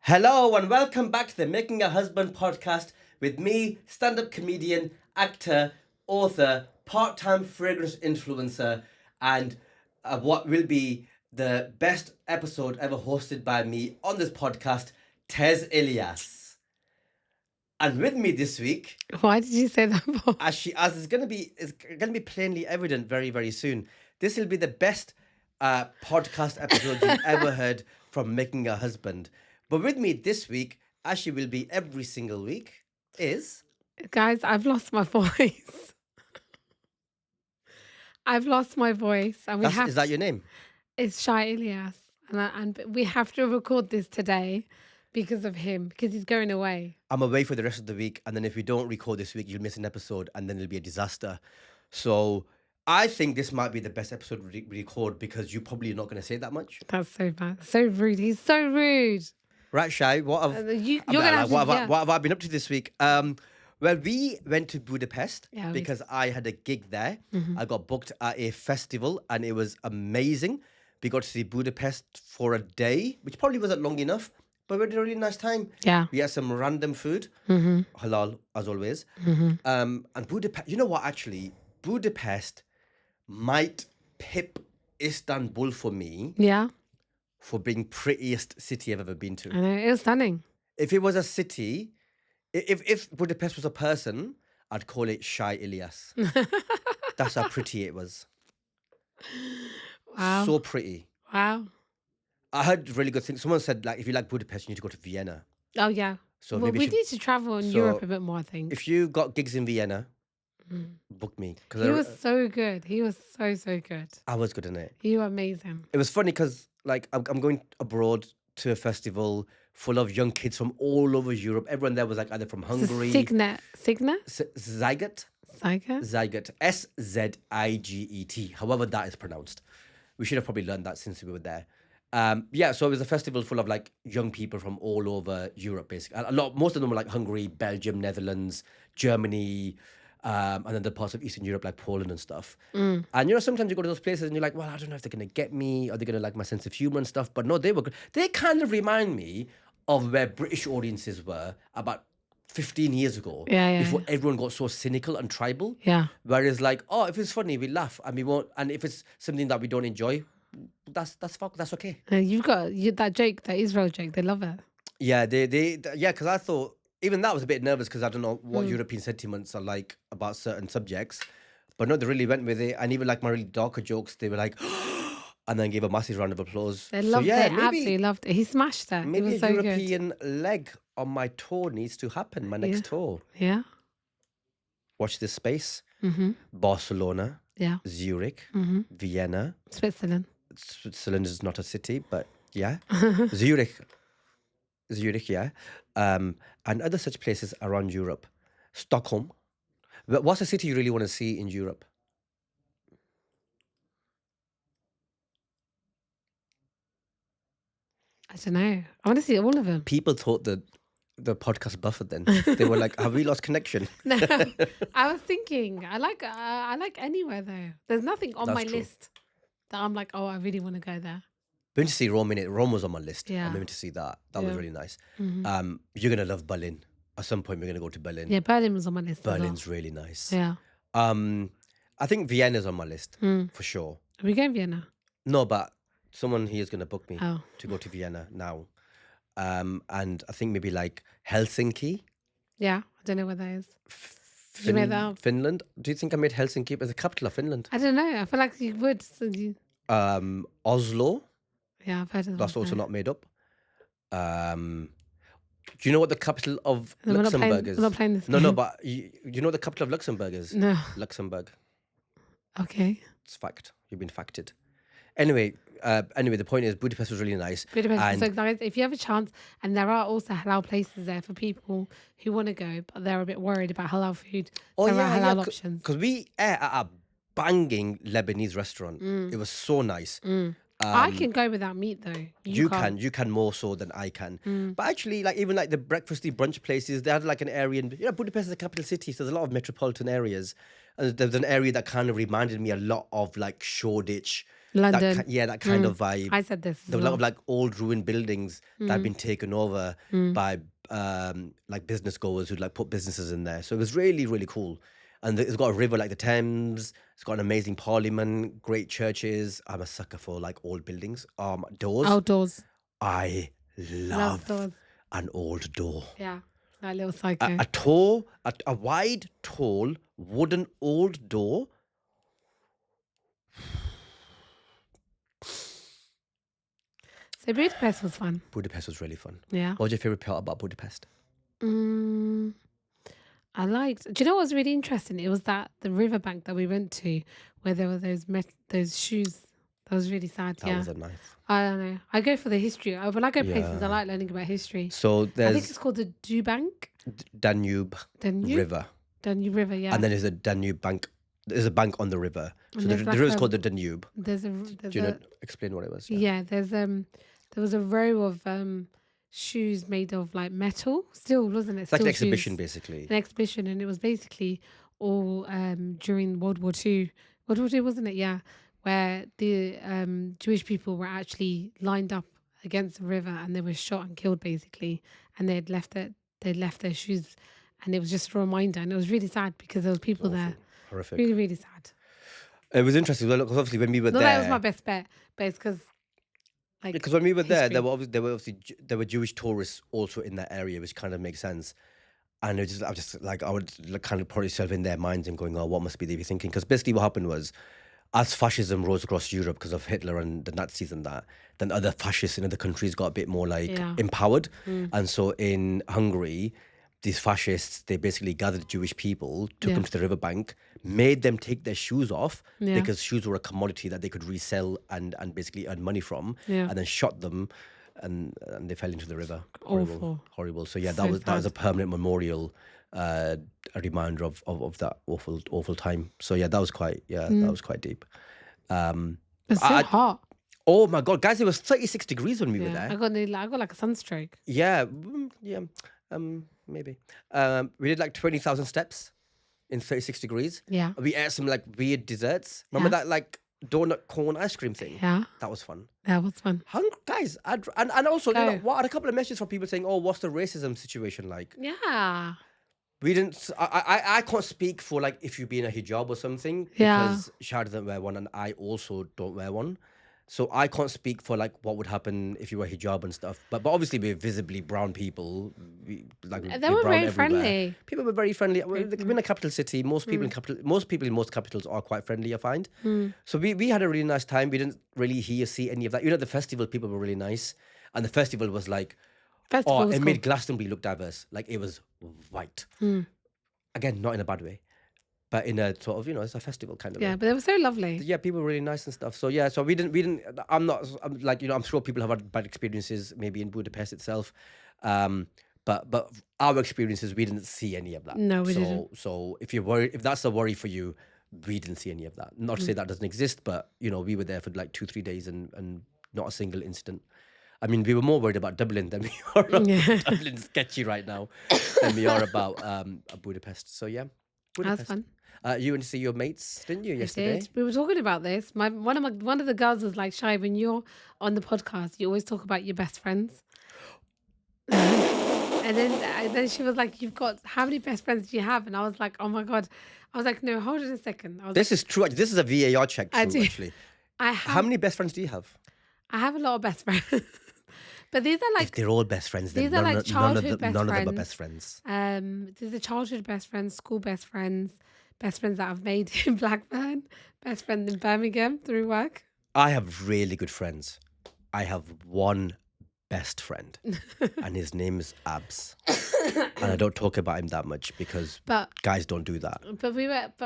Hello and welcome back to the Making a Husband podcast with me, stand-up comedian, actor, author, part-time fragrance influencer, and what will be the best episode ever hosted by me on this podcast, Tez Ilyas. And with me this week, Why did you say that for? as it's gonna be plainly evident very, very soon, this will be the best podcast episode you've ever heard from Making a Husband. But with me this week, as she will be every single week, is Guys, I've lost my voice. I've lost my voice, and is that your name? It's Shy Ilyas, and we have to record this today because of him, because he's going away. I'm away for the rest of the week, and then if we don't record this week, you'll miss an episode, and then it'll be a disaster. So I think this might be the best episode we record because you're probably not going to say that much. That's so bad, so rude. He's so rude. Right, Shy? What have I been up to this week? Well, we went to Budapest because I had a gig there. I got booked at a festival and it was amazing. We got to see Budapest for a day, which probably wasn't long enough, but we had a really nice time. Yeah. We had some random food, halal as always. And Budapest, you know what, actually, Budapest might pip Istanbul for me. Yeah. For being prettiest city I've ever been to. I know, it was stunning. If it was a city, if Budapest was a person, I'd call it Shy Ilyas. That's how pretty it was. Wow. So pretty. Wow. I heard really good things. Someone said, like, if you like Budapest, you need to go to Vienna. Oh, yeah. So well, maybe we need to travel in Europe a bit more, I think. If you got gigs in Vienna, book me. He was so good. He was so good. I was good in it. You were amazing. It was funny because, like, I'm going abroad to a festival full of young kids from all over Europe. Everyone there was like either from Hungary. Zyget? Zyget? SZIGET. However that is pronounced. We should have probably learned that since we were there. So it was a festival full of like young people from all over Europe, basically. Most of them were like Hungary, Belgium, Netherlands, Germany, and then the parts of Eastern Europe like Poland and stuff. And sometimes you go to those places and you're like, well, I don't know if they're gonna get me, are they gonna like my sense of humor and stuff? But no, they were good. They kind of remind me of where British audiences were about 15 years ago. Before everyone got so cynical and tribal. Yeah. Whereas like, oh, if it's funny, we laugh and we won't, and if it's something that we don't enjoy, that's okay. You've got that joke, that Israel joke, they love it. Yeah, because I thought even that was a bit nervous because I don't know what European sentiments are like about certain subjects. But no, they really went with it. And even like my really darker jokes, they were like, and then gave a massive round of applause. They loved it, absolutely loved it. He smashed that. Maybe it was a so European good. leg on my tour needs to happen, my next tour. Yeah. Watch this space. Barcelona. Yeah. Zurich. Vienna. Switzerland. Switzerland is not a city, but yeah. Zurich, yeah. And other such places around Europe. Stockholm. What's a city you really want to see in Europe? I don't know. I want to see all of them. People thought that the podcast buffered then. They were like, have we lost connection? No, I was thinking, I like anywhere though. There's nothing on my list that I'm like, oh, I really want to go there. Been to see Rome in it. Rome was on my list. Yeah. I'm going to see that. That was really nice. You're going to love Berlin. At some point, we're going to go to Berlin. Yeah, Berlin was on my list. Berlin's really nice. Yeah. I think Vienna's on my list for sure. Are we going to Vienna? No, but someone here is going to book me to go to Vienna now. And I think maybe like Helsinki. Yeah, I don't know where that is. Did you make that up? Finland. Do you think I made Helsinki as the capital of Finland? I don't know. I feel like you would. Oslo. Yeah, I've heard of that. That's also not made up. Do you know what the capital of Luxembourg is? I'm not playing this. No, but you know what the capital of Luxembourg is? No. Luxembourg. Okay. It's fact. You've been facted. Anyway, the point is Budapest was really nice. Budapest is so nice. If you have a chance, and there are also halal places there for people who want to go, but they're a bit worried about halal food. There are halal options. Because we ate at a banging Lebanese restaurant. It was so nice. I can go without meat though. You can more so than I can. But actually, like even like the breakfasty brunch places, they had like an area. Budapest is a capital city, so there's a lot of metropolitan areas. And there's an area that kind of reminded me a lot of like Shoreditch. London. That kind of vibe. I said this as There were a lot of well. like old ruined buildings that had been taken over by like business goers who'd like put businesses in there. So it was really, really cool. And it's got a river like the Thames. It's got an amazing parliament, great churches. I'm a sucker for like old buildings. Doors. Outdoors. I Love love doors. an old door. Yeah. That little psycho. A wide, tall, wooden old door. So Budapest was fun. Budapest was really fun. Yeah. What was your favorite part about Budapest? Mm, I liked. Do you know what was really interesting? It was the riverbank that we went to, where there were those shoes. That was really sad. That Yeah. was a nice. I don't know. I go for the history. When I go places, I Yeah. like learning about history. So I think there's it's called the Dubank. Danube River, Danube River. Yeah. and then there's a Danube bank. There's a bank on the river. So And the there's like river is called the Danube. There's a Do you know, explain what it was? yeah. There was a row of shoes made of like metal. Still, wasn't it? It's like an Still shoes. exhibition, basically. An exhibition, and it was basically all during World War Two. World War Two, wasn't it? Yeah, where the Jewish people were actually lined up against the river, and they were shot and killed, basically, and they'd left their shoes, and it was just a reminder, and it was really sad because there was people there. Horrific. Really, really sad. It was interesting because obviously when we were Not there, that it was my best bet, but it's because because when we were there, history. there were Jewish tourists also in that area, which kind of makes sense. And I would like, kind of put yourself in their minds and going, oh, what must be they be thinking? Because basically what happened was, as fascism rose across Europe because of Hitler and the Nazis and that, then other fascists in other countries got a bit more like empowered. And so in Hungary, these fascists, they basically gathered Jewish people, took them to the riverbank, made them take their shoes off because shoes were a commodity that they could resell and basically earn money from, and then shot them, and they fell into the river. Horrible. So yeah, that was a permanent memorial, a reminder of that awful time. So yeah, that was quite deep. It's so hot. Oh my God, guys! It was 36 degrees when we were there. I got like a sunstroke. Yeah, maybe. We did like 20,000 steps in 36 degrees. Yeah. We ate some like weird desserts. Remember that like donut cone ice cream thing? Yeah. That was fun. That was fun. Guys, and also, you know, what, I had a couple of messages from people saying, oh, what's the racism situation like? Yeah. We didn't, I can't speak for like if you be in a hijab or something, Yeah. because Shah doesn't wear one and I also don't wear one. So I can't speak for like what would happen if you wear hijab and stuff. But obviously we're visibly brown people. They were very friendly. People were very friendly. We're in a capital city. Most people in most capitals are quite friendly, I find. So we had a really nice time. We didn't really see any of that. You know, at the festival, people were really nice. And the festival was like, it made Glastonbury look diverse. Like it was white. Again, not in a bad way. But in a sort of, you know, it's a festival kind of way. Yeah, but they were so lovely. Yeah, people were really nice and stuff. So yeah, so we didn't. I'm like, you know, I'm sure people have had bad experiences maybe in Budapest itself, but our experiences, we didn't see any of that. No, we didn't. So if you're worried, if that's a worry for you, we didn't see any of that. Not to say that doesn't exist, but you know, we were there for like 2-3 days and not a single incident. I mean, we were more worried about Dublin than we are about Dublin's sketchy right now than we are about Budapest. So yeah, Budapest. That was fun. You went to see your mates, didn't you, yesterday? I did. We were talking about this. One of the girls was like, Shy, when you're on the podcast, you always talk about your best friends. and then she was like, you've got, how many best friends do you have? And I was like, oh my God. I was like, no, hold on a second. This is true. This is a VAR check, true, actually. How many best friends do you have? I have a lot of best friends. But these are like... If they're all best friends, then these are like childhood best none of friends. them are best friends. These are childhood best friends, school best friends that I've made in Blackburn, best friend in Birmingham through work. I have really good friends. I have one best friend, and his name is Abs. And I don't talk about him that much because guys don't do that. But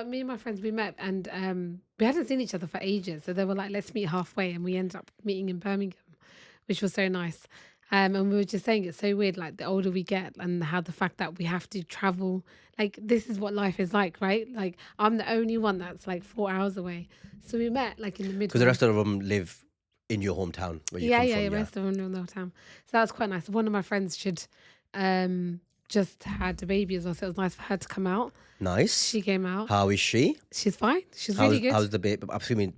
me and my friends, we met, and we hadn't seen each other for ages. So they were like, let's meet halfway, and we ended up meeting in Birmingham, which was so nice. And we were just saying it's so weird, like the older we get and how the fact that we have to travel, like this is what life is like, right? Like I'm the only one that's like 4 hours away. So we met like in the middle. Because the rest of them live in your hometown where you come from. The rest of them live in their town. So that was quite nice. One of my friends should just had a baby as well, so it was nice for her to come out. Nice. She came out. How is she? She's fine. She's really good. How's the baby?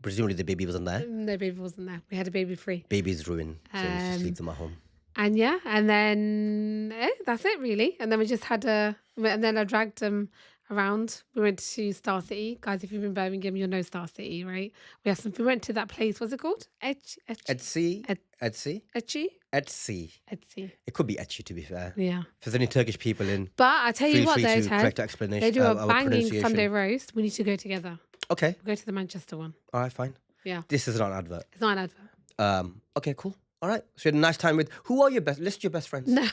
Presumably the baby wasn't there. No baby wasn't there. We had a baby free. Baby's ruined, so let's just leave them at home. And yeah, and then that's it really. And then we just had and then I dragged them around. We went to Star City. Guys, if you've been in Birmingham, you'll know Star City, right? We went to that place. What's it called? Etsy. Etchy? Etsy. It could be Etsy, to be fair. Yeah. If there's any Turkish people in, But I tell you feel what, free though, to Ted, correct explanation. they do a our banging pronunciation. Sunday roast. We need to go together. Okay. We'll go to the Manchester one. All right, fine. Yeah. This is not an advert. It's not an advert. Okay, cool. All right. So you had a nice time with. Who are your best? List your best friends. No.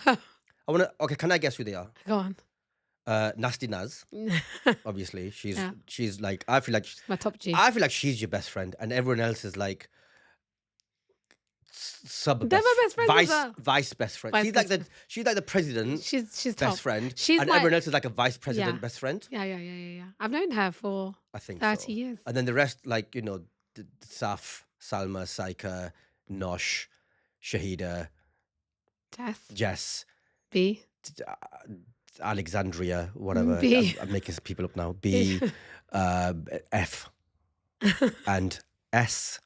Okay, can I guess who they are? Go on. Nasty Naz. Obviously, she's Yeah. she's like. I feel like My top G. I feel like she's your best friend, and everyone else is like sub. They're my best friends as well. Vice best friend. Vice She's like best she's like the president. She's top. Best friend. She's and like, everyone else is like a vice president Yeah. best friend. Yeah. I've known her for I think 30 so. years. And then the rest, like Saf, Salma, Saika, Nosh, Shahida, Jess, B. Alexandria, whatever. B. I'm making people up now. B, F, and S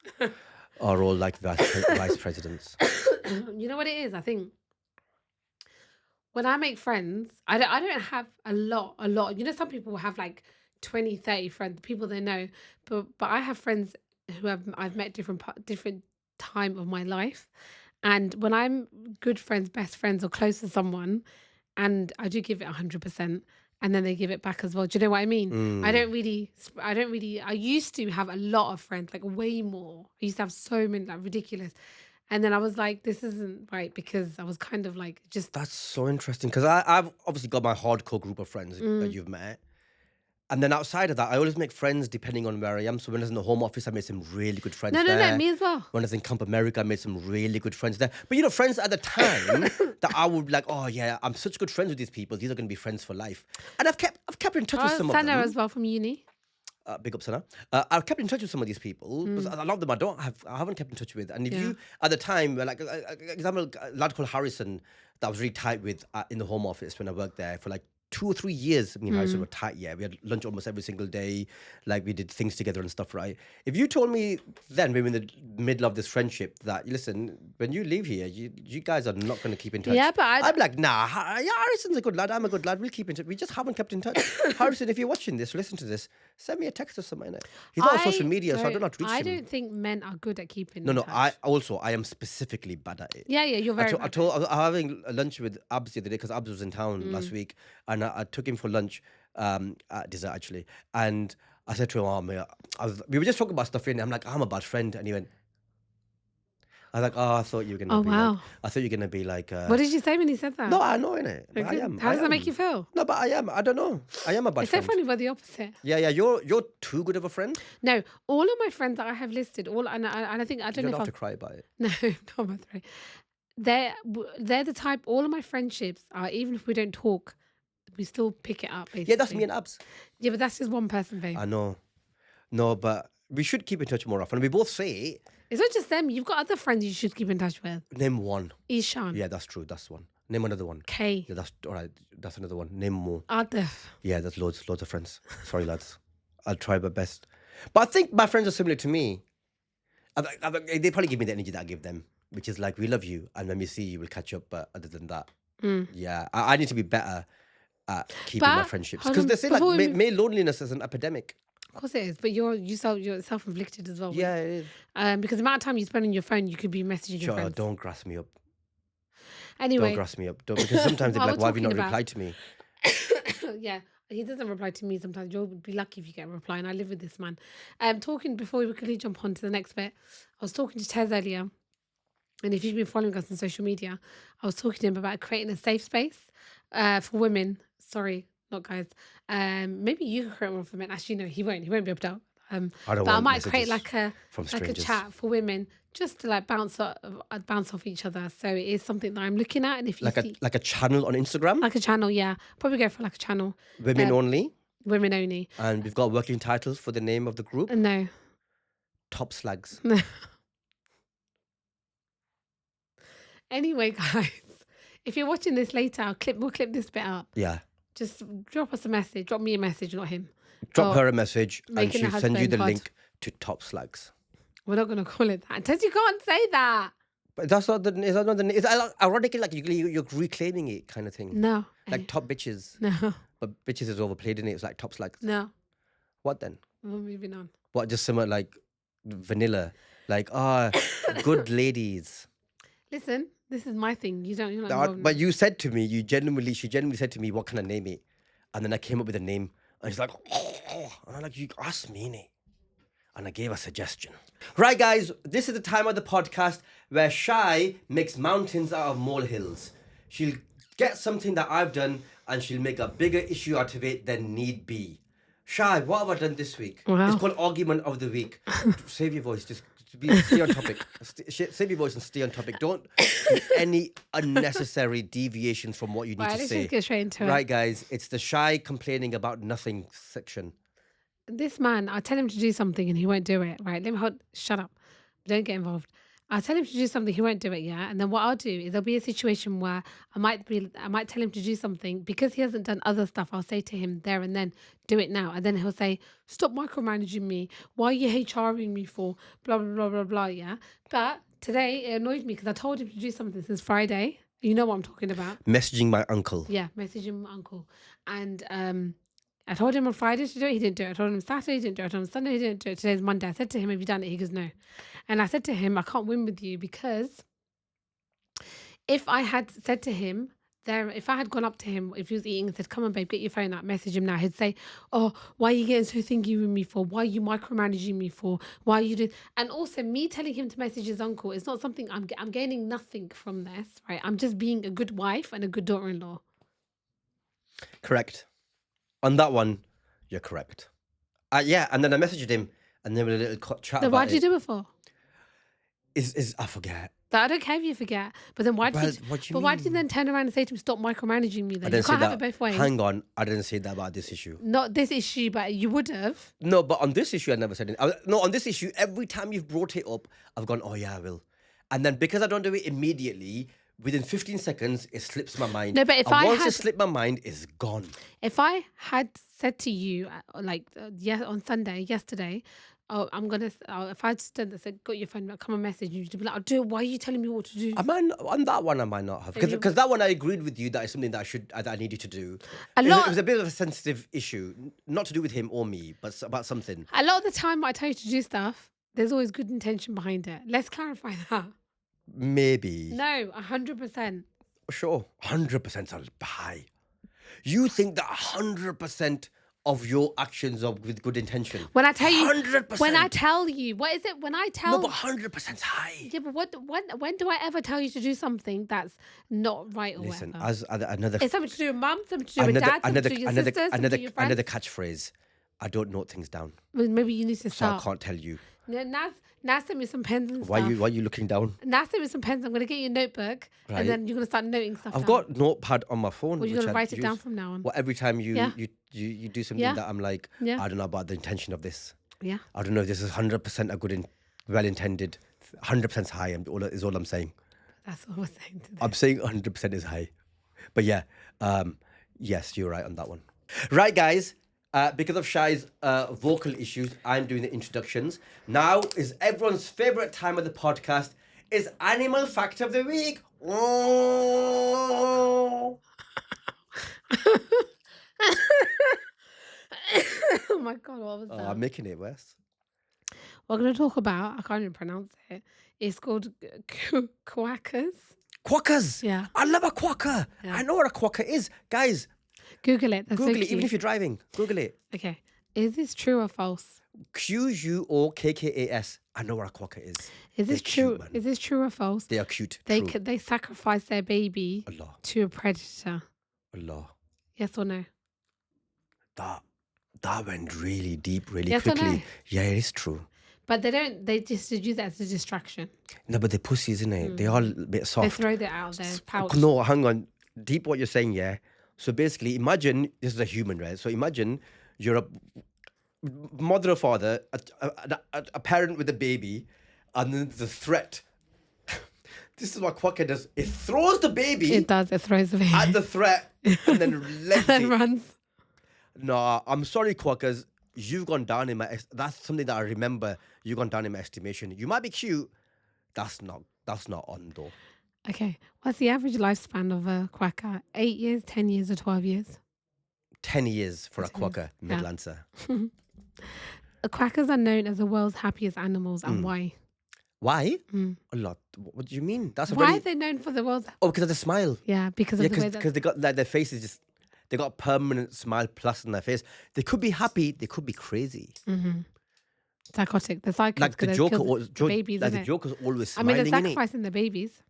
are all like vice presidents. You know what it is? I think when I make friends, I don't have a lot. You know, some people have like 20, 30 friends, people they know, but I have friends who I've met different time of my life, and when I'm good friends, best friends, or close to someone, and I do give it 100%, and then they give it back as well. Do you know what I mean? I don't really. I used to have a lot of friends, like way more. I used to have so many, like ridiculous. And then I was like, this isn't right, because I was kind of like just. That's so interesting, because I've obviously got my hardcore group of friends that you've met. And then outside of that, I always make friends depending on where I am. So when I was in the home office, I made some really good friends there. No, me as well. When I was in Camp America, I made some really good friends there. But friends at the time that I would be like, oh yeah, I'm such good friends with these people. These are going to be friends for life. And I've kept in touch with some of Sana them. as well from uni. Big up, Sana. I've kept in touch with some of these people. But a lot of them I haven't kept in touch with. And if you, at the time, like, example, a lad called Harrison that I was really tight with in the home office when I worked there for like 2 or 3 years. Me and Harrison were tight, yeah. We had lunch almost every single day. Like, we did things together and stuff, right? If you told me then, maybe in the middle of this friendship, that, listen, when you leave here, you guys are not going to keep in touch. Yeah, but I'd be like, nah, Harrison's a good lad. I'm a good lad. We'll keep in touch. We just haven't kept in touch. Harrison, if you're watching this, listen to this, send me a text or something. He's not on social media, so I don't know how to reach him. I don't think men are good at keeping No, in touch. I am specifically bad at it. Yeah, you're very I was having lunch with Abs the other day, because Abs was in town last week, and I took him for lunch at dessert actually, and I said to him, "Oh mate, we were just talking about stuff, and I'm like, I'm a bad friend," and he went. I was like, oh, I thought you were gonna. Oh be wow! Like, I thought you were gonna be like. What did you say when he said that? No, I know innit. I am. How does that make you feel? No, but I am. I don't know. I am a bad It's friend. so funny, we're the opposite. Yeah. You're too good of a friend. No, all of my friends that I have listed, and I think I You don't don't know have if to cry about it. No, not my three. They're the type. All of my friendships are, even if we don't talk, we still pick it up. Basically. Yeah, that's me and Abs. Yeah, but that's just one person, babe. I know. No, but we should keep in touch more often. We both say. It's not just them. You've got other friends you should keep in touch with. Name one. Ishan. Yeah, that's true. That's one. Name another one. Kay. Yeah, that's all right. That's another one. Name more. Adif. Yeah, that's loads of friends. Sorry, lads. I'll try my best. But I think my friends are similar to me. They probably give me the energy that I give them, which is like, we love you, and when we see you, we'll catch up. But other than that, yeah, I need to be better at keeping my friendships, because they say like male loneliness is an epidemic. Of course it is, but you're self-inflicted as well. Yeah, it is. Because the amount of time you spend on your phone, you could be messaging your friends. Don't grass me up. Anyway, Don't grass me up. Because sometimes they're like, why have you not replied to me? Yeah, he doesn't reply to me sometimes. You'll be lucky if you get a reply, and I live with this man. Talking before we quickly jump on to the next bit, I was talking to Tez earlier, and if you've been following us on social media, I was talking to him about creating a safe space for women. Sorry, not guys. Maybe you can create one for men. Actually, no, he won't. He won't be able to. But I might create like a chat for women, just to like bounce off each other. So it is something that I'm looking at, and if you like a channel on Instagram, like a channel, yeah, probably go for like a channel. Women only. Women only. And we've got working titles for the name of the group. No. Top slags. No. Anyway, guys, If you're watching this later, we'll clip this bit up. Yeah. Just drop us a message. Drop me a message, not him. Drop Or her a message and making a she'll send you husband the pod. link to Top Slags. We're not going to call it that. Tez, you can't say that. But that's not the. Is that not the? It's ironically like you're reclaiming it kind of thing. No. Like Top Bitches. No. But Bitches is overplayed in it. It's like Top Slags. No. What then? We're moving on. What, just similar like vanilla? Like, good ladies. Listen, this is my thing. You're not But involved. you said to me, she genuinely said to me, what can I name it? And then I came up with a name. And she's like, and I'm like, you asked me, innit? And I gave a suggestion. Right, guys, this is the time of the podcast where Shy makes mountains out of molehills. She'll get something that I've done and she'll make a bigger issue out of it than need be. Shy, what have I done this week? Wow. It's called Argument of the Week. Save your voice. Just stay on topic. Save your voice and stay on topic. Don't do any unnecessary deviations from what you need Right, to let's say. just get straight into it. Right, guys, it's the Shy complaining about nothing section. This man, I tell him to do something and he won't do it. Right? Shut up. Don't get involved. I'll tell him to do something, he won't do it, yeah? And then what I'll do is there'll be a situation where I might tell him to do something because he hasn't done other stuff. I'll say to him there and then, do it now. And then he'll say, stop micromanaging me. Why are you HRing me for? Blah, blah, blah, blah, blah, yeah? But today it annoyed me because I told him to do something since Friday. You know what I'm talking about. Messaging my uncle. Yeah, messaging my uncle. And I told him on Friday to do it, he didn't do it. I told him Saturday, he didn't do it. I told him Sunday, he didn't do it. Today's Monday. I said to him, have you done it? He goes, no. And I said to him, I can't win with you because if I had said to him, if I had gone up to him, if he was eating and said, come on, babe, get your phone out, message him now, he'd say, oh, why are you getting so thingy with me for? Why are you micromanaging me for? Why are you doing... And also, me telling him to message his uncle is not something I'm gaining nothing from this, right? I'm just being a good wife and a good daughter-in-law. Correct. On that one, you're correct. Yeah, and then I messaged him, and then we had a little chat Then about why did you do it for? I forget. That I don't care if you forget. But then why did Well, you... what do you But why did you mean? then turn around and say to him, stop micromanaging me then? I You didn't say can't have that. it both ways. Hang on, I didn't say that about this issue. Not this issue, but you would have. No, but on this issue, I never said it. No, on this issue, every time you've brought it up, I've gone, oh yeah, I will. And then because I don't do it immediately, within 15 seconds, it slips my mind. No, but if and I once had- it slipped my mind, it's gone. If I had said to you, on Sunday, yesterday, oh, if I stood there and said, got your phone, come and message you, you'd be like, I'll do it. Why are you telling me what to do? On that one, I might not have. Because that one, I agreed with you that it's something that I needed to do. It was a bit of a sensitive issue. Not to do with him or me, but about something. A lot of the time when I tell you to do stuff, there's always good intention behind it. Let's clarify that. Maybe. No, 100%. Sure. 100% sounds high. You think that 100% of your actions are with good intention? When I tell you, 100%. when I tell you, what is it? When I tell... No, but 100%'s high. Yeah, but when do I ever tell you to do something that's not right or Listen, whatever? as another It's something to do with mum, something to do with dad, something to do with your sisters, something to do with your friends. another catchphrase. I don't note things down, Well, maybe you need to so start. I can't tell you. Nas sent me some pens and Why stuff. are you looking down? Nas sent me some pens. I'm going to get you a notebook Right. and then you're going to start noting stuff I've down. got notepad on my phone. Well, you're which going to I write it down use. from now on. Well, every time you Yeah. you do something Yeah. that I'm like, Yeah. I don't know about the intention of this. Yeah. I don't know if this is 100% a good, well intended. 100% high. Is all I'm saying. That's what we're saying today. I'm saying 100% is high. But yeah, yes, you're right on that one. Right, guys, because of Shy's vocal issues, I'm doing the introductions. Now is everyone's favourite time of the podcast, is Animal Fact of the Week. Oh. Oh my God, what was that? I'm making it worse. We're going to talk about, I can't even pronounce it. It's called quackers. Quackers. Yeah. I love a quacker. Yeah. I know what a quacker is. Guys, Google it. That's so Google it, cute. even if you're driving. Google it. Okay. Is this true or false? QUOKKAS. I know what a quacker is. Is this They're true? cute, man. Is this true or false? They are cute. They True. they sacrifice their baby Allah. to a predator. Allah. Yes or no? That went really deep, really Yes or quickly. no? Yeah, it is true. But they don't. They just use that as a distraction. No, but they're pussies, isn't it? They are a bit They soft. throw that out of their pouch. No, hang on. Deep what you're saying, yeah. So basically, imagine this is a human, right? So imagine you're a mother or father, a parent with a baby, and then the threat This is what Quacker does. It throws the baby It does. It throws the baby. at the threat and then and lets then it. runs. No, I'm sorry, Quackers. You've gone down in my. That's something that I remember. You've gone down in my estimation. You might be cute. That's not on though. Okay. What's the average lifespan of a quacker? 8 years, 10 years, or 12 years? 10 years for a 10 years. Quacker. Yeah. Middle answer. Quackers are known as the world's happiest animals, and why? Why? A lot. What do you mean? That's a Why very. are they known for the world's? Oh, because of the smile. Yeah, because of Yeah, the way that. because they got like their faces just. They got a permanent smile plus on their face. They could be happy. They could be crazy. Psychotic. The psychics. Like the 'cause they Joker. killed the babies, Like the innit? Joker's always I mean, smiling. they're innit? sacrificing the babies.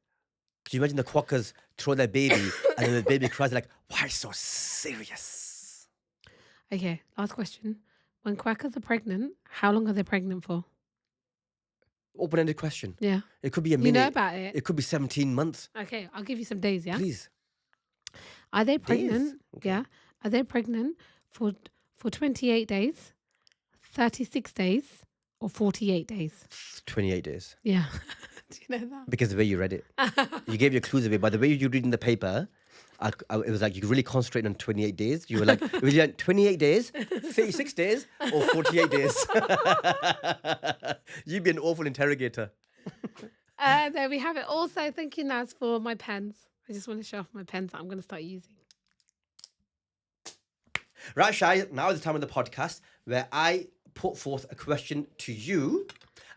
Could you imagine the Quackers throw their baby and then the baby cries like, "Why so serious?" Okay, last question. When quackers are pregnant, how long are they pregnant for? Open-ended question. Yeah. It could be a You minute. know about it. It could be 17 months. Okay, I'll give you some days, yeah? Please. Are they Days? pregnant? Okay. Yeah. Are they pregnant for 28 days, 36 days, or 48 days? 28 days. Yeah. Do you know that? Because the way you read it. You gave your clues away. By the way you read in the paper, it was like you really concentrated on 28 days. You were like, it was like 28 days, 36 days, or 48 days. You'd be an awful interrogator. There we have it. Also, thank you, Naz, for my pens. I just want to show off my pens that I'm going to start using. Right, Shai, now is the time of the podcast where I put forth a question to you.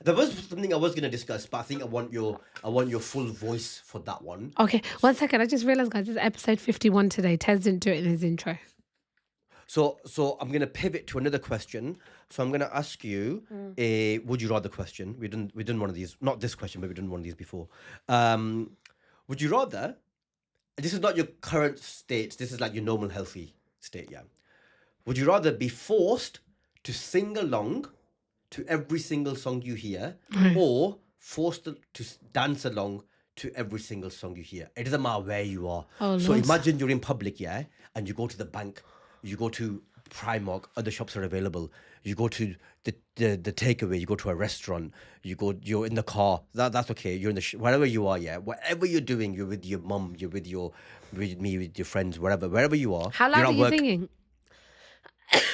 There was something I was going to discuss, but I think I want your full voice for that one. Okay, 1 second. I just realized, guys, it's episode 51 today. Tez didn't do it in his intro. So I'm going to pivot to another question. So I'm going to ask you a would you rather question. We've done one of these, not this question, but we've done one of these before. Would you rather? This is not your current state. This is like your normal, healthy state. Yeah. Would you rather be forced to sing along to every single song you hear, or forced to dance along to every single song you hear? It doesn't matter where you are. Oh, so Lord. imagine you're in public, yeah, and you go to the bank, you go to Primark, other shops are available. You go to the takeaway, you go to a restaurant, you're in the car. That's okay. You're in the wherever you are, yeah. Whatever you're doing, you're with your mum, you're with me, with your friends, wherever you are. How you're loud at are you work. singing?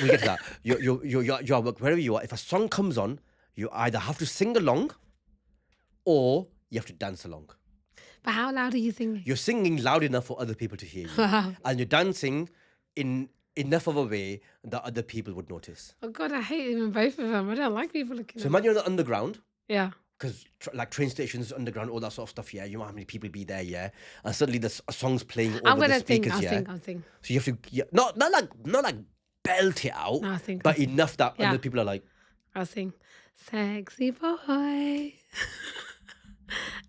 We get to that. You're at work, wherever you are. If a song comes on, you either have to sing along, or you have to dance along. But how loud are you singing? You're singing loud enough for other people to hear you, Wow. and you're dancing in enough of a way that other people would notice. Oh, God, I hate even both of them. I don't like people looking So at me. imagine you're in the underground, Yeah. because like train stations, underground, all that sort of stuff. Yeah, you know how many people be there. Yeah, and suddenly the song's playing over I'm the going to sing. speakers. I'll Yeah, sing. I'll sing. so you have to not like belt it out, No, I'll sing. but enough that Yeah. other people are like, I'll sing. Sexy boy.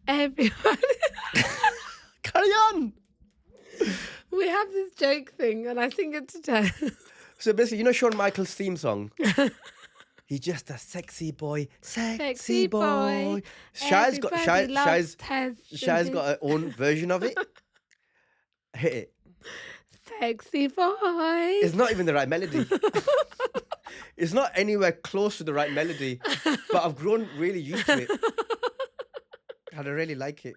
Everybody. carry on. We have this joke thing, and I sing it to Tez. So basically, you know Shawn Michaels' theme song? He's just a sexy boy, sexy boy. Shai's got Everybody loves Tez. Shai's got her own version of it. Hit it. Sexy boy. It's not even the right melody. It's not anywhere close to the right melody. But I've grown really used to it. And I really like it.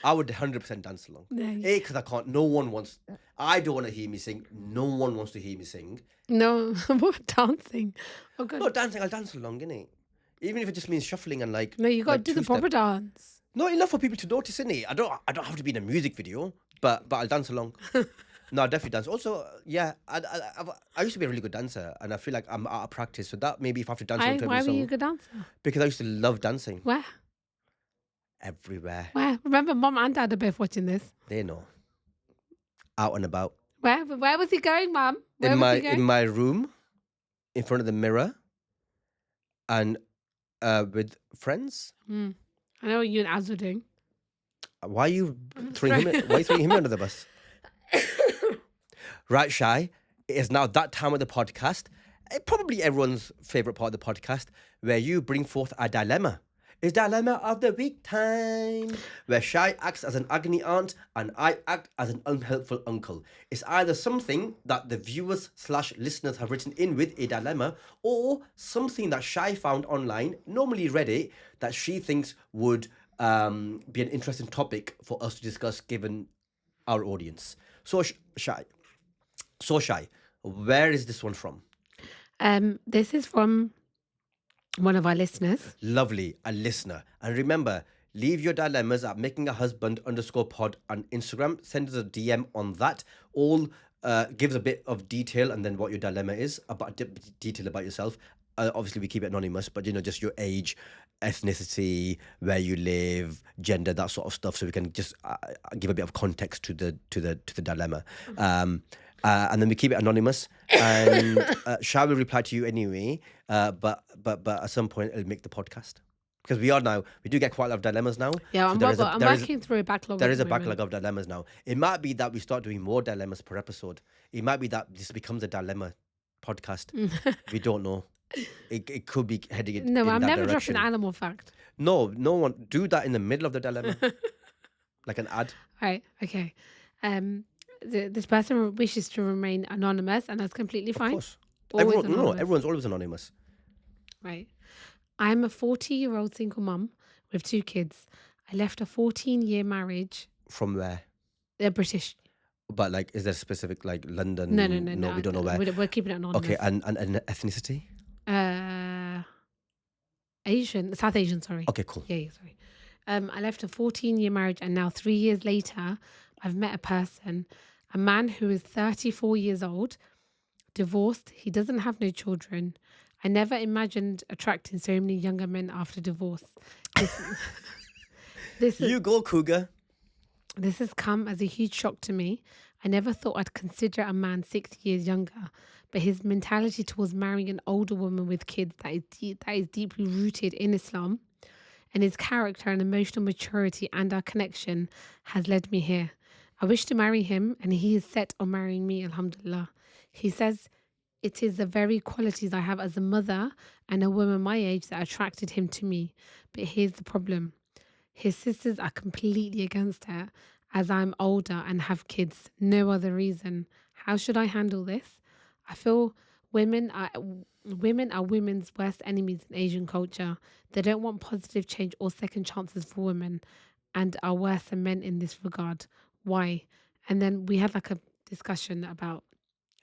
I would 100% dance along. Nice. Because I can't. No one wants. I don't want to hear me sing. No one wants to hear me sing. No, what dancing? Oh, God. No, dancing. I'll dance along, innit? Even if it just means shuffling and like. No, you got to like do the two-step. proper dance. Not enough for people to notice, innit? I don't have to be in a music video, but I'll dance along. No, I'll definitely dance. Also, yeah, I used to be a really good dancer, and I feel like I'm out of practice. So that maybe if I have to dance along to every Why were song, you a good dancer? because I used to love dancing Where? everywhere. Where? Remember, Mum and Dad are both watching this. They know. Out and about. Where was he going, Mum? Where In was he going? in my room, in front of the mirror, and with friends. I know what you and Az were doing. Why are you throwing him under the bus? Right, Shai. It is now that time of the podcast, probably everyone's favourite part of the podcast, where you bring forth a dilemma. It's Dilemma of the Week time, where Shai acts as an agony aunt and I act as an unhelpful uncle. It's either something that the viewers/listeners have written in with a dilemma, or something that Shai found online, normally Reddit, that she thinks would be an interesting topic for us to discuss given our audience. So shy, so shy. Where is this one from? This is from one of our listeners. Lovely, a listener. And remember, leave your dilemmas at makingahusband_pod on Instagram. Send us a DM on that. All gives a bit of detail and then what your dilemma is about, detail about yourself. Obviously, we keep it anonymous, but just your age, ethnicity, where you live, gender, that sort of stuff, so we can just give a bit of context to the dilemma. And then we keep it anonymous, and Shah will reply to you anyway. But at some point it'll make the podcast because we do get quite a lot of dilemmas now. Yeah, So I'm working through a backlog. there at is the a moment. backlog of dilemmas now. It might be that we start doing more dilemmas per episode. It might be that this becomes a dilemma podcast. We don't know. It could be heading in No, in I'm that never direction. dropping an animal fact. No one do that in the middle of the dilemma, like an ad. Right. Okay. This person wishes to remain anonymous, and that's completely fine. Of course, Always anonymous. everyone's always anonymous. Right. I'm a 40-year-old single mum with 2 kids. I left a 14-year marriage. From where? They're British. But like, is there specific like London? No. No, we don't know where. We're keeping it anonymous. Okay, and ethnicity? Asian, South Asian, sorry. Okay, cool. Yeah, sorry. I left a 14-year marriage, and now 3 years later, I've met a person, a man who is 34 years old, divorced. He doesn't have no children. I never imagined attracting so many younger men after divorce. This You go, Cougar. This has come as a huge shock to me. I never thought I'd consider a man 6 years younger, but his mentality towards marrying an older woman with kids that is deeply rooted in Islam, and his character and emotional maturity and our connection has led me here. I wish to marry him, and he is set on marrying me, alhamdulillah. He says it is the very qualities I have as a mother and a woman my age that attracted him to me. But here's the problem. His sisters are completely against it, as I'm older and have kids. No other reason. How should I handle this? I feel women are women's worst enemies in Asian culture. They don't want positive change or second chances for women, and are worse than men in this regard. Why? And then we had like a discussion about,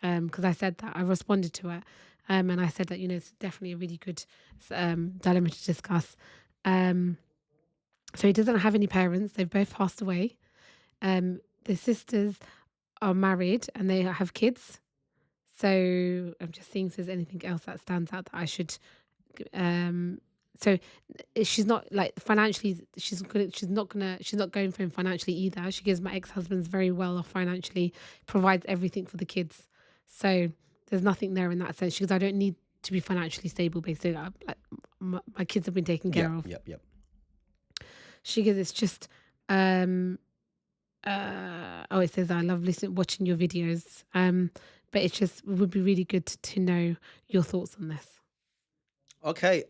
because I said that I responded to it, and I said that it's definitely a really good dilemma to discuss. So he doesn't have any parents. They've both passed away. The sisters are married and they have kids. So I'm just seeing if there's anything else that stands out that I should. So she's not like financially. She's not going for him financially either. She gives my ex-husband's very well off financially, provides everything for the kids. So there's nothing there in that sense. She goes, I don't need to be financially stable. Basically, like my kids have been taken care of. Yep. She goes, it's just, it says, I love watching your videos. But it would be really good to know your thoughts on this. Okay.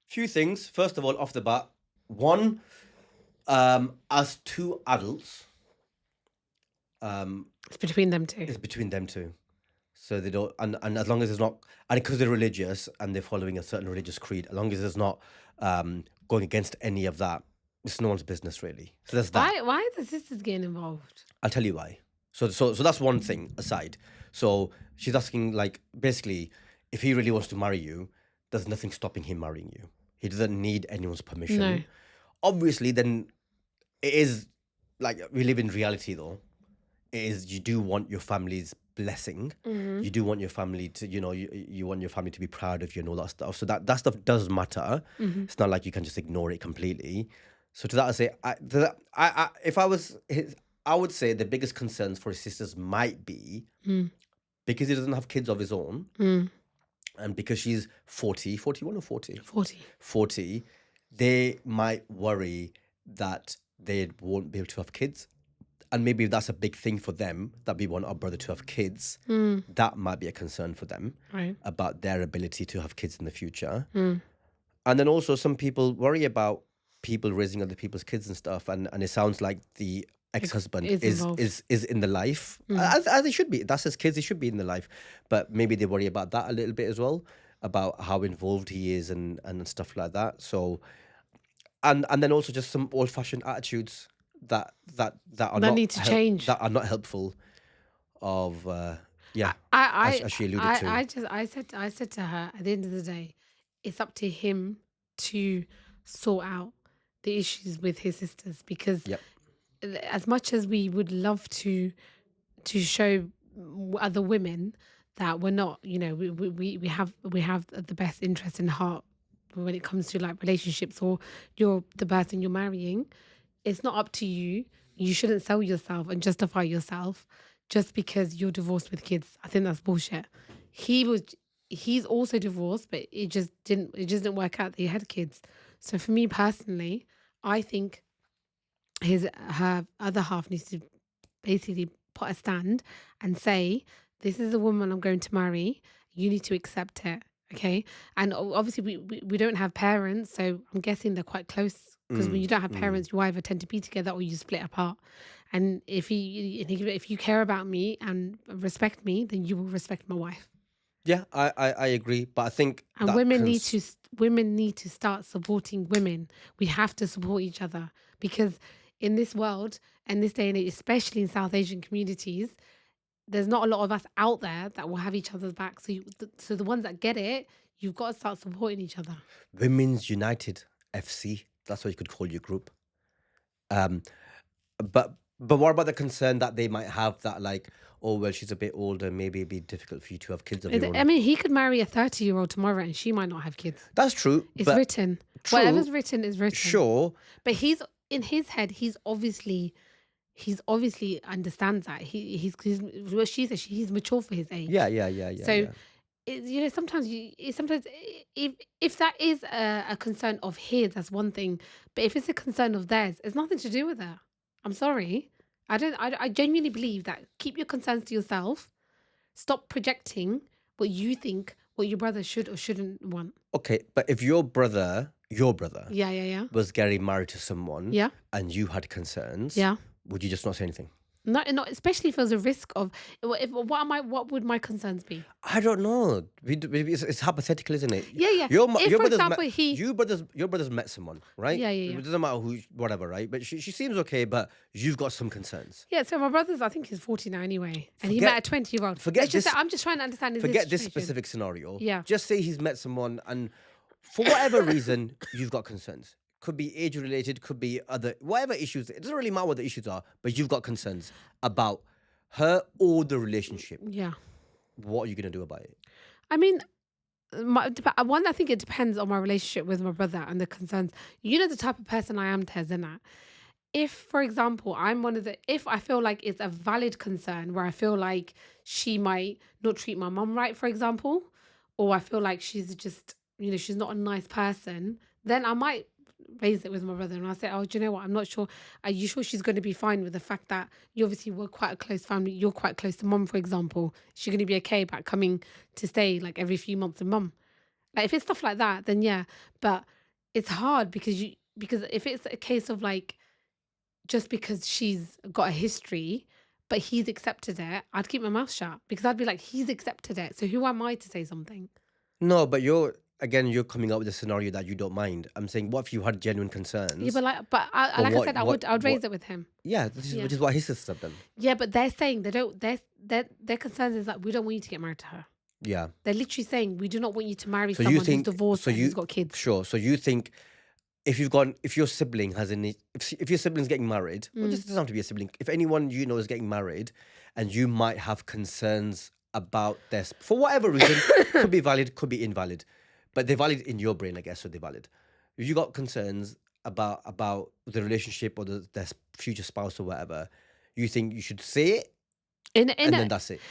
Few things. First of all, off the bat, one, as 2 adults, It's between them two. it's between them two. So they don't, and as long as it's not, and because they're religious and they're following a certain religious creed, as long as it's not going against any of that, it's no one's business really. So that's that. Why are the sisters getting involved? I'll tell you why. So that's one thing aside. So she's asking, like, basically, if he really wants to marry you, there's nothing stopping him marrying you. He doesn't need anyone's permission. No. Obviously, then it is like we live in reality though. It is, you do want your family's blessing. Mm-hmm. You do want your family to, you want your family to be proud of you and all that stuff. So that stuff does matter. Mm-hmm. It's not like you can just ignore it completely. So to that I say, if I was his, I would say the biggest concerns for his sisters might be because he doesn't have kids of his own, and because she's 41 or 40? 40, they might worry that they won't be able to have kids. And maybe that's a big thing for them, that we want our brother to have kids. That might be a concern for them, Right. about their ability to have kids in the future. And then also some people worry about people raising other people's kids and stuff. And it sounds like the ex-husband Is is in the life, as he should be. That's his kids, he should be in the life. But maybe they worry about that a little bit as well, about how involved he is and stuff like that. So and then also just some old-fashioned attitudes that are That not need to change. that are not helpful. Of I, yeah, I, as she alluded to. I said to her, at the end of the day, it's up to him to sort out the issues with his sisters, because Yep. as much as we would love to show other women that we're not, we have the best interest in heart when it comes to like relationships, or you're the person you're marrying, it's not up to you. You shouldn't sell yourself and justify yourself just because you're divorced with kids. I think that's bullshit. He was he's also divorced, but it just didn't work out that he had kids. So for me personally, I think her other half needs to basically put a stand and say, "This is the woman I'm going to marry. You need to accept it." Okay. And obviously, we don't have parents, so I'm guessing they're quite close. Because when Mm, you don't have mm. parents, you either tend to be together or you split apart. And if you care about me and respect me, then you will respect my wife. Yeah, I agree, but I think And that women need to start supporting women. We have to support each other, because in this world and this day and age, especially in South Asian communities, there's not a lot of us out there that will have each other's back. So the ones that get it, you've got to start supporting each other. Women's United FC, that's what you could call your group. Um, but what about the concern that they might have that, like, oh well, she's a bit older, maybe it'd be difficult for you to have kids of your I own. mean, he could marry a 30-year-old tomorrow and she might not have kids. That's true, It's but written. true, Whatever's written is written. sure. But he's in his head. He's obviously understands that he's what she says. He's mature for his age. Yeah. So sometimes if that is a concern of his, that's one thing. But if it's a concern of theirs, it's nothing to do with that. I'm sorry. I genuinely believe that keep your concerns to yourself. Stop projecting what you think what your brother should or shouldn't want. Okay, but if your brother Yeah. was getting married to someone Yeah. and you had concerns, Yeah. would you just not say anything? Not especially if there's a risk of what would my concerns be? I don't know. It's hypothetical, isn't it? Yeah. Your If, for brother's example, met, he your brother's met someone, right? Yeah. It doesn't matter who, whatever, right? But she seems okay, but you've got some concerns. Yeah, so my brother's, I think he's 40 now anyway. And he Forget- met a 20-year-old. forget It's just this- that I'm just trying to understand in Forget this situation. specific scenario. Yeah. Just say he's met someone and for whatever reason, you've got concerns. Could be age related, could be other, whatever issues. It doesn't really matter what the issues are, but you've got concerns about her or the relationship. Yeah. What are you going to do about it? I mean, I think it depends on my relationship with my brother and the concerns. You know the type of person I am, Tez, and that. If, for example, if I feel like it's a valid concern where I feel like she might not treat my mum right, for example, or I feel like she's just, she's not a nice person, then I might raise it with my brother and I'll say, oh, do you know what? I'm not sure. Are you sure she's going to be fine with the fact that you obviously were quite a close family? You're quite close to mum, for example. Is she going to be okay about coming to stay like every few months with mum? Like if it's stuff like that, then yeah. But it's hard because if it's a case of like, just because she's got a history, but he's accepted it, I'd keep my mouth shut because I'd be like, he's accepted it. So who am I to say something? No, but you're coming up with a scenario that you don't mind. I'm saying, what if you had genuine concerns? Yeah, but I said, I would raise it with him. Yeah, which is what his sisters have done. Yeah, but they're saying their concerns is like, we don't want you to get married to her. Yeah. They're literally saying, we do not want you to marry So someone you think who's divorced and who's got kids. Sure. So you think if your sibling has if your sibling's getting married, well, this doesn't have to be a sibling. If anyone you know is getting married, and you might have concerns about this for whatever reason, could be valid, could be invalid, but they're valid in your brain, I guess. So they're valid. If you got concerns about the relationship or their future spouse or whatever, you think you should say it, and then that's it.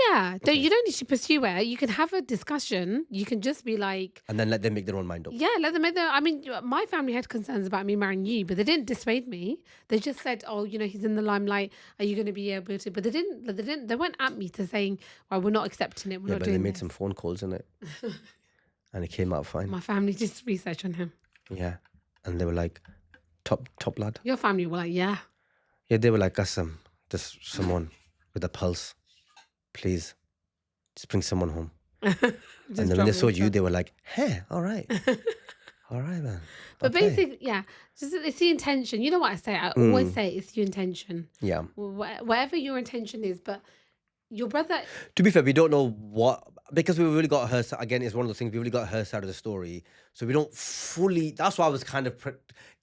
Yeah, you don't need to pursue it. You can have a discussion. You can just be like, And then let them make their own mind up. yeah, let them make their. I mean, my family had concerns about me marrying you, but they didn't dissuade me. They just said, "Oh, he's in the limelight. Are you going to be able to?" But they didn't. They weren't at me to saying, "Well, we're not accepting it. We're Yeah, not but doing they made this." some phone calls, innit? And it came out fine. My family did research on him. Yeah, and they were like, top lad. Your family were like, "Yeah." Yeah, they were like, just someone with a pulse, please, just bring someone home. And then when they saw you, they were like, hey, all right. All right, man. But Okay. basically, yeah, just it's the intention. You know what I say? I always Mm, say it's your intention. yeah. Whatever your intention is, but your brother, To be fair, we don't know what, because we've really got her again. It's one of those things, we've really got her side of the story, so we don't fully. That's why I was kind of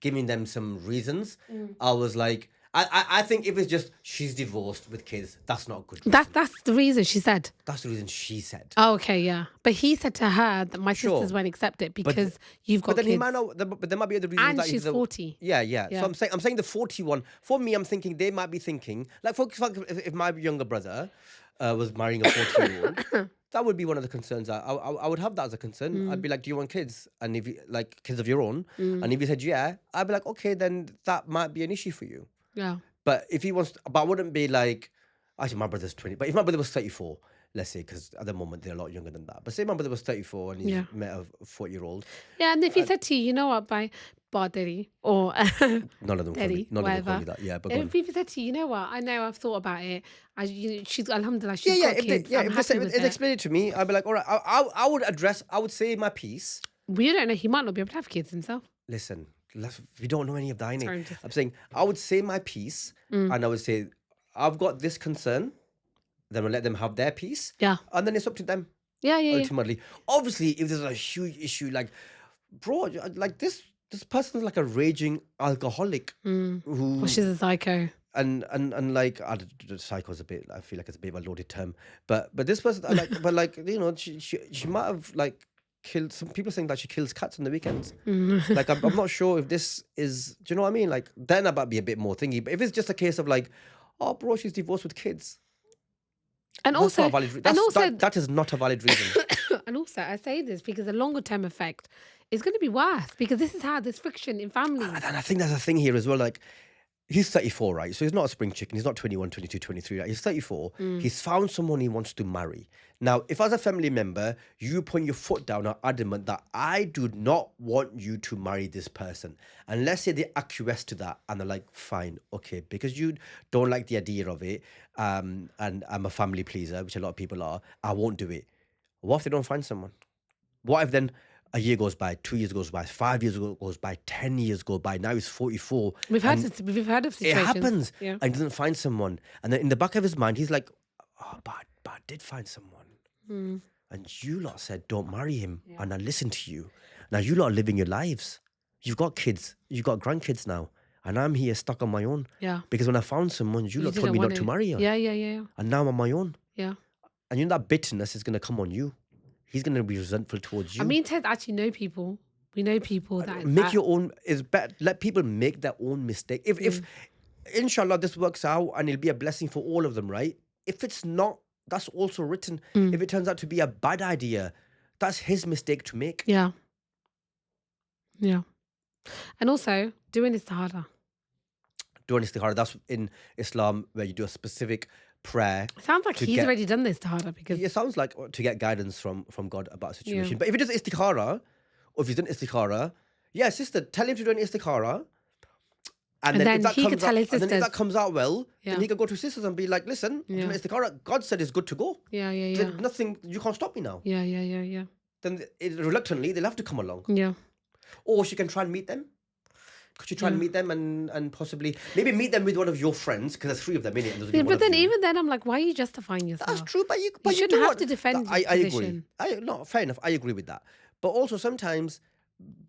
giving them some reasons. I was like, I think if it's just she's divorced with kids, that's not a good reason. that's the reason she said. That's the reason she said. Oh, okay, yeah. But he said to her that my sisters Sure, won't accept it but because you've but got then he kids. might not. But there might be other reasons And that she's he's 40. yeah, yeah. So Yeah. I'm saying the 41. For me, I'm thinking they might be thinking, like, for example, if my younger brother was marrying a 40-year-old, that would be one of the concerns. I would have that as a concern. I'd be like, do you want kids? And if you like kids of your own, and if he said yeah, I'd be like, okay, then that might be an issue for you. Yeah. But if he wants, but I wouldn't be like, actually, my brother's 20. But if my brother was 34, let's say, because at the moment they're a lot younger than that. But say my brother was 34 and he's Yeah. met a 40-year-old. Yeah, and if he said to you, you know what, by Daddy or None of them call Daddy, me. None of them call whatever. me that. Yeah, but go on. If people said to you, you know what, I know I've thought about it. She's Alhamdulillah, she's Yeah, yeah. got If they, kids. yeah, I'm if happy they, with if they it. explain it to me, I'd be like, all right. I would address. I would say my piece. We don't know. He might not be able to have kids himself. Listen, we don't know any of that. Innit? Sorry, I'm just- I'm saying I would say my piece, and I would say I've got this concern. Then we'll let them have their piece. Yeah. And then it's up to them. Yeah, yeah, yeah. Ultimately, obviously, if there's a huge issue, like, bro, like this person's like a raging alcoholic who Well, she's a psycho. and like psycho's a bit. I feel like it's a bit of a loaded term, but this person, like you know, she might have like killed some people saying that she kills cats on the weekends. Like I'm not sure if this is. Do you know what I mean? Like then I might be a bit more thingy. But if it's just a case of like, oh, bro, she's divorced with kids. And That's also, not a valid that is not a valid reason. and also, I say this because the longer term effect is going to be worse because this is how there's friction in families. And I think there's a thing here as well. Like, he's 34, right? So he's not a spring chicken. He's not 21, 22, 23. Right? He's 34. He's found someone he wants to marry. Now, if as a family member, you put your foot down are adamant that I do not want you to marry this person. And let's say they acquiesce to that and they're like, fine, okay, because you don't like the idea of it, and I'm a family pleaser, which a lot of people are, I won't do it. What if they don't find someone? What if then a year goes by, 2 years goes by, 5 years goes by, 10 years go by, now he's 44. We've heard and of it situations. happens. Yeah. And he doesn't find someone. And then in the back of his mind, he's like, oh, but I did find someone. And you lot said, don't marry him. And I listened to you. Now you lot are living your lives. You've got kids. You've got grandkids now. And I'm here stuck on my own. Yeah. Because when I found someone, you lot told didn't me want not to it. marry her. Yeah, yeah, yeah, And now I'm on my own. yeah. And you know that bitterness is going to come on you. He's going to be resentful towards you. I mean, Ted actually know people. We know people that Make your own is better. Let people make their own mistake. If inshallah this works out and it'll be a blessing for all of them, right? If it's not, that's also written. If it turns out to be a bad idea, that's his mistake to make. Yeah. Yeah. And also, doing istikhara. Doing istikhara, that's in Islam where you do a specific prayer. It sounds like to he's get- already done this istikhara because It sounds like to get guidance from God about a situation. But if it is istikhara, or if he's done istikhara, yeah, sister, tell him to do an istikhara. And then, then if that he could comes tell out, his and then if sisters. that comes out well, Yeah. then he can go to his sisters and be like, listen, I'm doing istikhara. God said it's good to go. yeah, yeah, yeah. Then nothing, you can't stop me now. Yeah, yeah, yeah, yeah. Then reluctantly, they'll have to come along. Yeah. Or she can try and meet them. Could you try and meet them and possibly, maybe meet them with one of your friends, because there's 3 of them in it. And there's Yeah, only one but of then you. even then I'm like, why are you justifying yourself? That's true, but you shouldn't do have want- to defend I your agree. position. No, fair enough. I agree with that. But also sometimes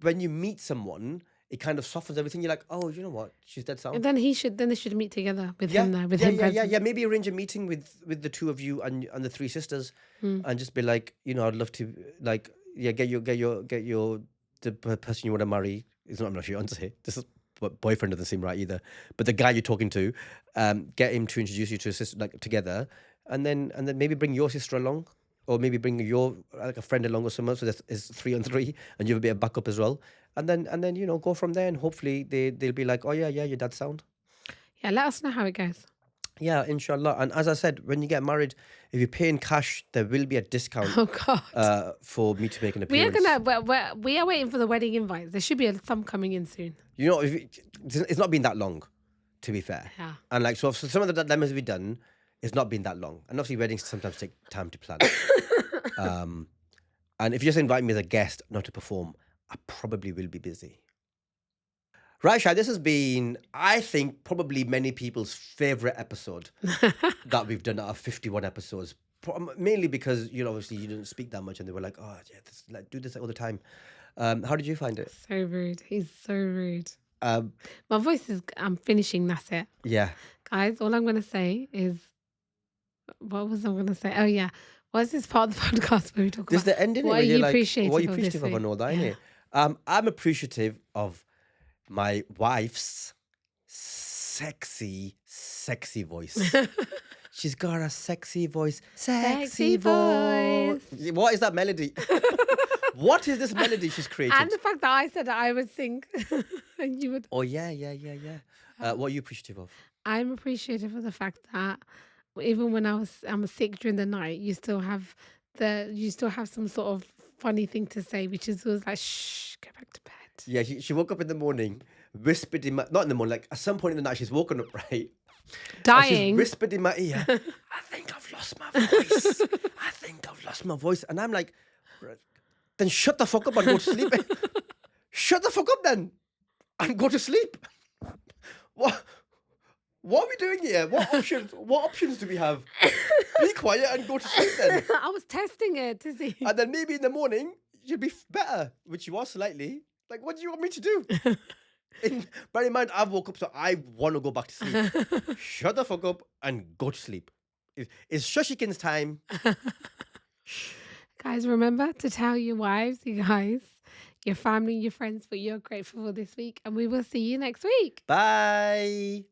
when you meet someone, it kind of softens everything. You're like, oh, you know what? She's dead sound. And then they should meet together with him there, with him present. Yeah. Maybe arrange a meeting with the 2 of you and the 3 sisters, and just be like, you know, I'd love to like, get your the person you want to marry. It's not. I'm not sure you want to say this is. But boyfriend doesn't seem right either. But the guy you're talking to, get him to introduce you to a sister, like together, and then maybe bring your sister along, or maybe bring your like a friend along or someone. So there's 3 on 3, and you have a bit of backup as well. And then you know, go from there, and hopefully they'll be like, oh yeah, your dad's sound. Yeah, let us know how it goes. Yeah, inshallah. And as I said, when you get married, if you pay in cash, there will be a discount Oh God. for me to make an We are appearance. we are waiting for the wedding invites. There should be some coming in soon. You know, it's not been that long, to be fair. Yeah. And like, so some of the dilemmas we've done, it's not been that long. And obviously weddings sometimes take time to plan. And if you just invite me as a guest, not to perform, I probably will be busy. Right, Shai, this has been, I think, probably many people's favorite episode that we've done out of 51 episodes. Mainly because, obviously you didn't speak that much and they were like, oh, yeah, do this all the time. How did you find it? So rude. He's so rude. Um, My voice is, I'm finishing, that's it. yeah. Guys, all I'm going to say is, what was I going to say? Oh, yeah. What's this part of the podcast where we talk This is about the end, innit? what Where are you're you like, what are you appreciative of this appreciative of week? and all that, Yeah. innit? I'm appreciative of my wife's sexy, sexy voice. She's got a sexy voice. Sexy voice. What is that melody? What is this melody she's created? And the fact that I said that I would sing and you would. Oh, yeah. What are you appreciative of? I'm appreciative of the fact that even when I'm sick during the night, you still have some sort of funny thing to say, which is always like, shh, go back to bed. Yeah, she woke up in the morning, whispered in my, not in the morning, like at some point in the night, she's woken up, right? And Dying. she's whispered in my ear, I think I've lost my voice. I think I've lost my voice. And I'm like, then shut the fuck up and go to sleep. Shut the fuck up then and go to sleep. What are we doing here? What options do we have? Be quiet and go to sleep then. I was testing it to see. And then maybe in the morning, you'll be better, which you was slightly. Like, what do you want me to do? Bear in mind, I've woke up, so I want to go back to sleep. Shut the fuck up and go to sleep. It's Shushikin's time. Guys, remember to tell your wives, you guys, your family, your friends, what you're grateful for this week. And we will see you next week. Bye.